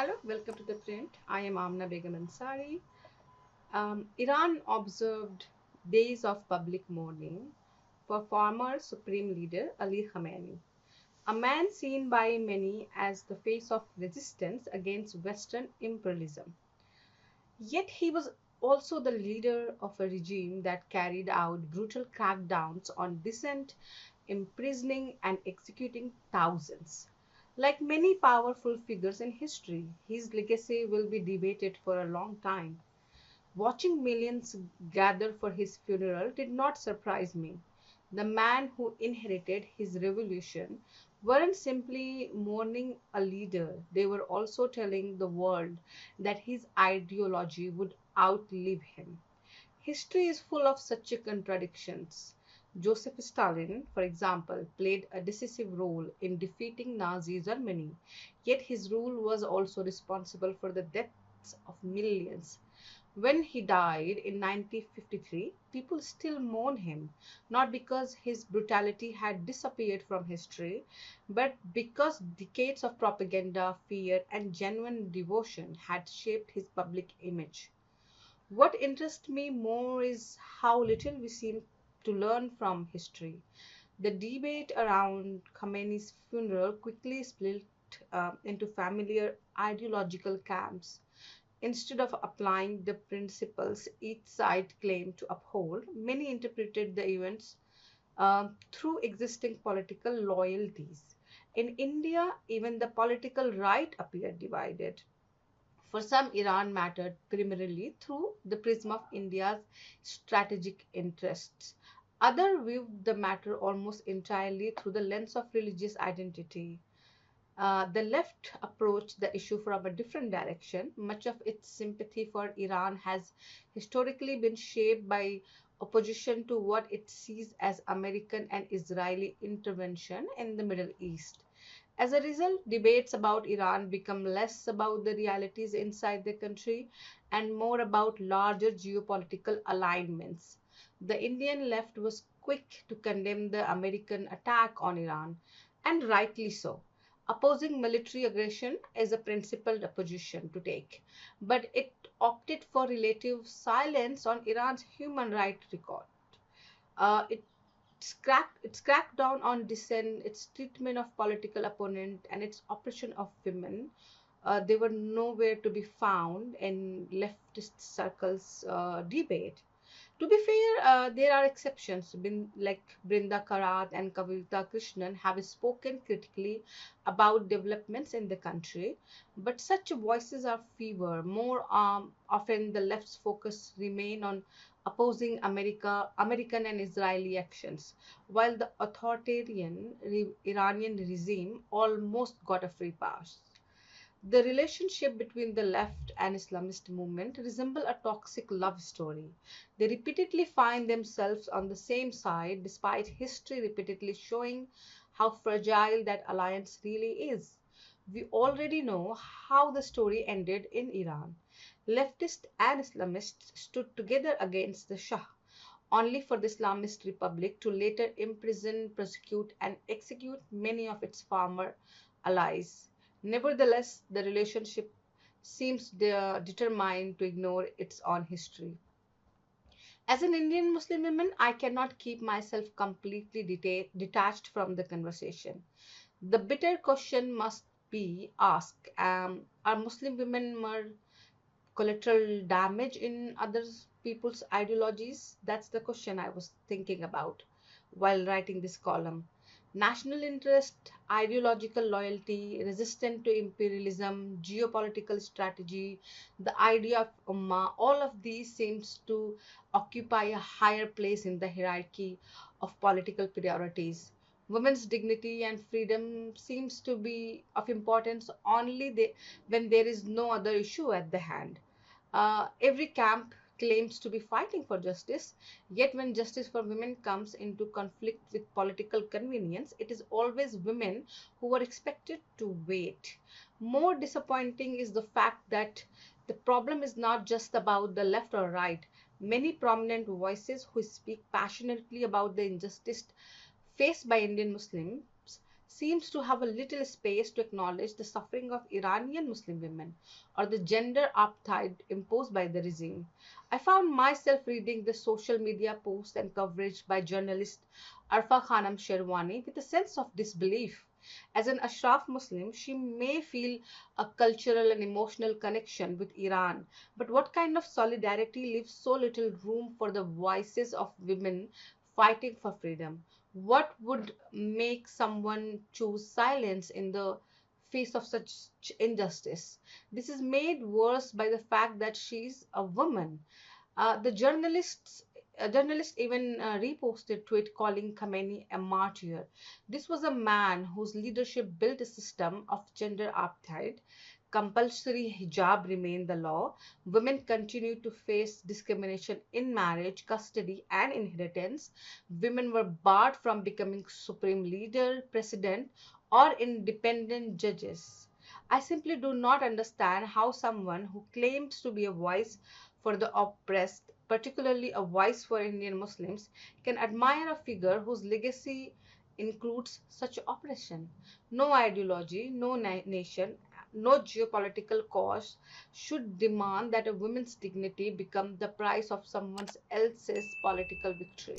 Hello, welcome to ThePrint. I am Amana Begum Ansari. Iran observed days of public mourning for former Supreme Leader Ali Khamenei, a man seen by many as the face of resistance against Western imperialism. Yet he was also the leader of a regime that carried out brutal crackdowns on dissent, imprisoning and executing thousands. Like many powerful figures in history, his legacy will be debated for a long time. Watching millions gather for his funeral did not surprise me. The man who inherited his revolution weren't simply mourning a leader, they were also telling the world that his ideology would outlive him. History is full of such contradictions. Joseph Stalin, for example, played a decisive role in defeating Nazi Germany, yet his rule was also responsible for the deaths of millions. When he died in 1953, people still mourn him, not because his brutality had disappeared from history, but because decades of propaganda, fear, and genuine devotion had shaped his public image. What interests me more is how little we seem to learn from history. The debate around Khamenei's funeral quickly split into familiar ideological camps. Instead of applying the principles each side claimed to uphold, many interpreted the events through existing political loyalties. In India, even the political right appeared divided. For some, Iran mattered primarily through the prism of India's strategic interests. Others viewed the matter almost entirely through the lens of religious identity. The left approached the issue from a different direction. Much of its sympathy for Iran has historically been shaped by opposition to what it sees as American and Israeli intervention in the Middle East. As a result, debates about Iran become less about the realities inside the country and more about larger geopolitical alignments. The Indian left was quick to condemn the American attack on Iran, and rightly so. Opposing military aggression is a principled position to take, but it opted for relative silence on Iran's human rights record. Its crackdown on dissent, its treatment of political opponent, and its oppression of women, they were nowhere to be found in leftist circles debate. To be fair, there are exceptions. Like Brinda Karat and Kavita Krishnan have spoken critically about developments in the country, but such voices are fewer. More often, the left's focus remain on opposing American and Israeli actions, while the authoritarian Iranian regime almost got a free pass. The relationship between the left and Islamist movement resemble a toxic love story. They repeatedly find themselves on the same side despite history repeatedly showing how fragile that alliance really is. We already know how the story ended in Iran. Leftists and Islamists stood together against the Shah, only for the Islamist Republic to later imprison, prosecute, and execute many of its former allies. Nevertheless, the relationship seems determined to ignore its own history. As an Indian Muslim woman, I cannot keep myself completely detached from the conversation. The bitter question must be asked, are Muslim women more collateral damage in other people's ideologies? That's the question I was thinking about while writing this column. National interest, ideological loyalty, resistance to imperialism, geopolitical strategy, the idea of Ummah, all of these seems to occupy a higher place in the hierarchy of political priorities. Women's dignity and freedom seems to be of importance only when there is no other issue at the hand. Every camp claims to be fighting for justice, yet when justice for women comes into conflict with political convenience, it is always women who are expected to wait. More disappointing is the fact that the problem is not just about the left or right. Many prominent voices who speak passionately about the injustice faced by Indian Muslims seems to have a little space to acknowledge the suffering of Iranian Muslim women or the gender apartheid imposed by the regime. I found myself reading the social media posts and coverage by journalist Arfa Khanam Sherwani with a sense of disbelief. As an Ashraf Muslim, she may feel a cultural and emotional connection with Iran, but what kind of solidarity leaves so little room for the voices of women fighting for freedom? What would make someone choose silence in the face of such injustice? This is made worse by the fact that she's a woman. The journalist even reposted tweet calling Khamenei a martyr. This was a man whose leadership built a system of gender apartheid. Compulsory hijab remained the law. Women continued to face discrimination in marriage, custody, and inheritance. Women were barred from becoming supreme leader, president, or independent judges. I simply do not understand how someone who claims to be a voice for the oppressed, particularly a voice for Indian Muslims, can admire a figure whose legacy includes such oppression. No ideology, no nation, no geopolitical cause should demand that a woman's dignity become the price of someone else's political victory.